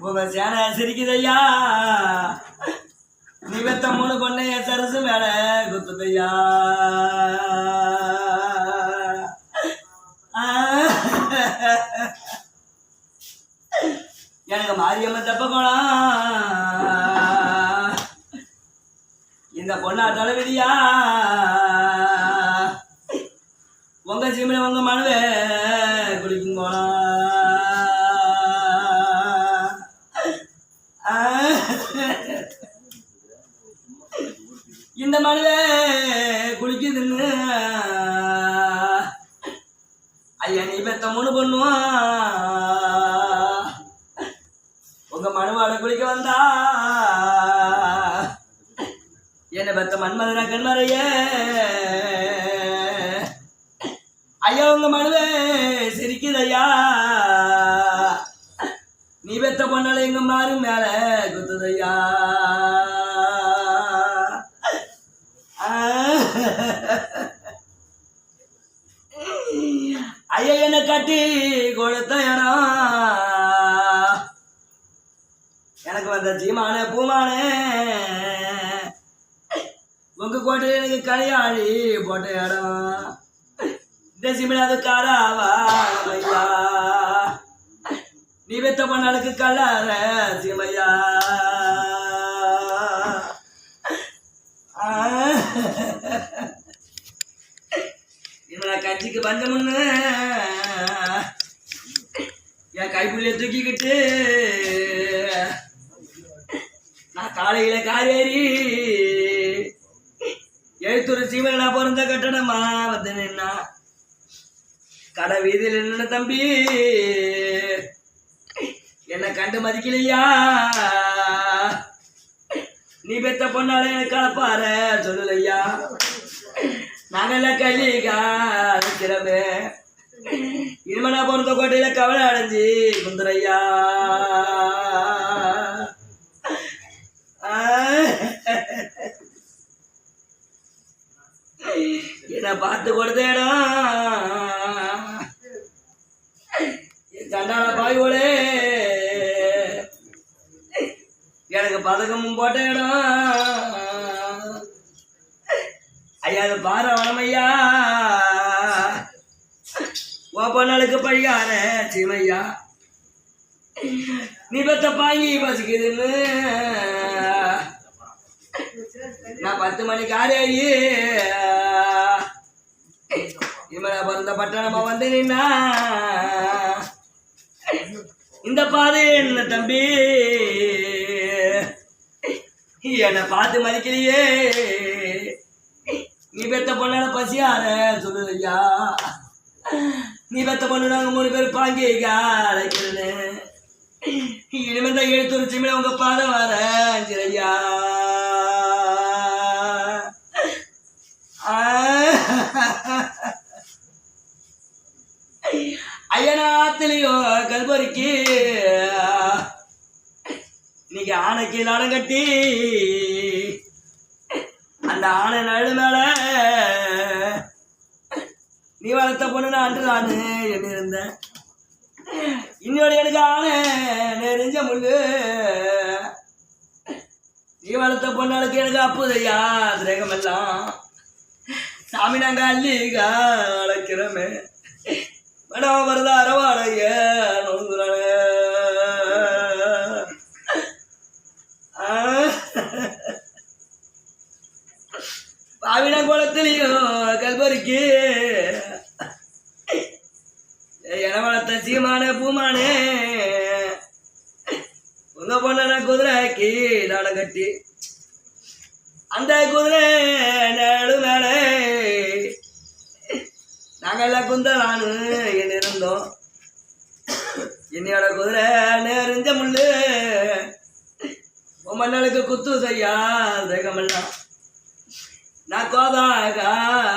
உங்க சேனை சிரிக்குதையா, நீ பெத்த 3 பொண்ணு என் சரசு மேல குத்துதையா. எனக்கு மாரியம்மன் தப்ப போலாம், இந்த பொண்ணா தலைவிடியா. உங்க சீமையில உங்க மனுவே குளிக்கும் போலாம். இந்த மனுவே குளிக்குதுன்னு ஐயா நீ பெத்த 3 பொண்ணுவா உங்க மனுவாட குளிக்க வந்தா. என்ன பெத்த மன்மதன கண்மறைய ஐயா உங்க மனுவே சிரிக்குதையா. நீ பெத்த பொண்ணால எங்க மாறு மேல குத்துதையா. ஐயா என்ன கட்டி கொடுத்த இடம் எனக்கு வந்த சீமானே பூமானே. உங்க கோட்டை எனக்கு கலையாளி போட்ட இடம். இந்த சீமையில அது காராவா ஐயா, நீ வெத்த பண்ணாளுக்கு கல்லார சீமையா. கட்சிக்கு பஞ்சமுன்னு என் கைப்புள்ளிய தூக்கிக்கிட்டு நான் காலையில காரேறி எழுத்தூர் சீமையில பிறந்த கட்டணமா வந்து நின்னா. கடை வீதியில் நின்ன தம்பி என்னை கண்டு மதிக்கலையா. நீ பெத்த பொண்ணால எனக்கு கலப்பார சொல்லலையா. நாங்கெல்லாம் கல்லிக்கிறமே இனிமே நான் பிறந்த கோட்டையில கவலை அடைஞ்சி குந்துரையா. என்ன பார்த்து கொடுத்தேடா என் கண்டான பாயோலே எனக்கு பதக்கமும் போட்ட இடம். ஐயா அது பார வனமையா ஓ பொண்ணாளுக்கு பழியார சீமையா. நீ பெத்த பாங்கி பசிக்குதுன்னு நான் 10 மணிக்கு ஆரேறி இவனை பிறந்த பட்டணமா வந்து நின்னா. இந்த பாதை என்ன தம்பி என்னை பார்த்து மதிக்கலையே. நீ பெத்த பொண்ணால பசியார சொல்லுதையா. நீ பெத்த பொண்ணு நாங்க 3 பேர் பாங்கி அழைக்கிறேன்னு இனிமே தான் எழுத்தூர் சீமையில உங்க பாதை வர சிறையா. ஐயனாத்திலையோ கல்பொறிக்கு இன்னைக்கு ஆணைக்கு நாடம் கட்டி அந்த ஆணை நடு மேல நீ வளர்த்த பொண்ணு அன்று நானு என்ன இருந்தேன். இன்னொரு எனக்கு ஆணை நெறிஞ்ச முள்ளு. நீ வளர்த்த பொண்ணாளுக்கு எனக்கு அப்புதையா திரேகம் எல்லாம். சாமி நாங்க அள்ளிகா அழைக்கிறோமே மேடம் வருதா அரவாடைய நொங்குறானே. பாவின குளத்திலையோ கல்பொறிக்கு என வளர்த்த சீமானே பூமானே உங்க பொண்ண குதிரைக்கு நாடம் கட்டி அந்த குதிரை நடு மேலே நாங்கெல்லாம் குந்தலான்னு என்ன இருந்தோம். என்னையோட குதிரை நெறிஞ்ச முள்ளு உன் மண்ணளுக்கு குத்து செய்யா தேகமெல்லாம். நான் கோதாக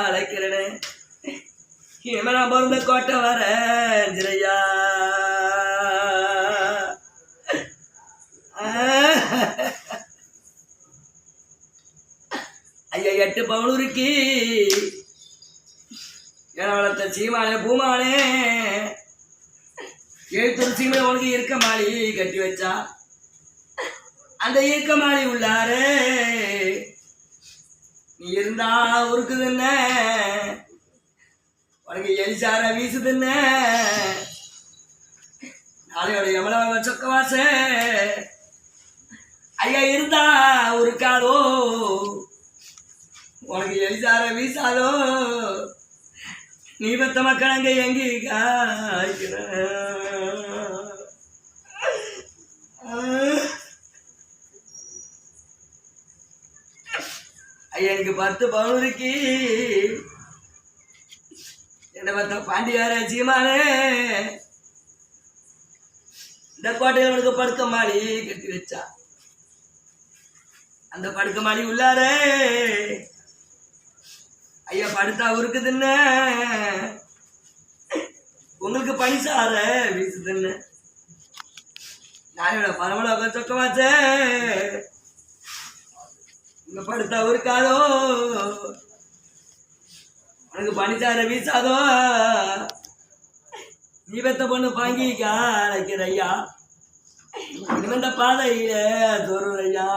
அழைக்கிறேனே இனிமே நான் பிறந்த கோட்டை வர சிறையா. ஐயா 8 பவுனூருக்கு என வளர்த்த சீமானே பூமானே எழுத்துருச்சியுமே உனக்கு இருக்க மாளி கட்டி வச்சா அந்த இருக்க மாளி உள்ளாரே நீ இருந்தா உருக்குதுன்ன உனக்கு எலிசார வீசுதுன்ன நாளையோட எவ்வளவு சொக்கவாச ஐயா இருந்தா உருக்காதோ உனக்கு எலிசார வீசாதோ நீ பத்த மக்கள் அங்க எங்கி காய்க்கிற ஐயா எனக்கு 10 பவுன் இருக்கு என்ன பார்த்தா பாண்டியார சீமானே இந்த கோட்டையில் உனக்கு படுக்க மாடி கட்டி வச்சா அந்த படுக்க மாடி உள்ளாரே ஐயா படுத்தா உருக்குதுன்ன உங்களுக்கு பனிசார வீசுதுன்னு நானோட பரமலோக சொக்கமாச்ச இங்க படுத்தா உருக்காதோ உனக்கு பனிசார வீசாதோ நீ பெத்த பொண்ணு பாங்கி காலைக்கிற ஐயா இனிமே இந்த பாதையில தோறும் ஐயா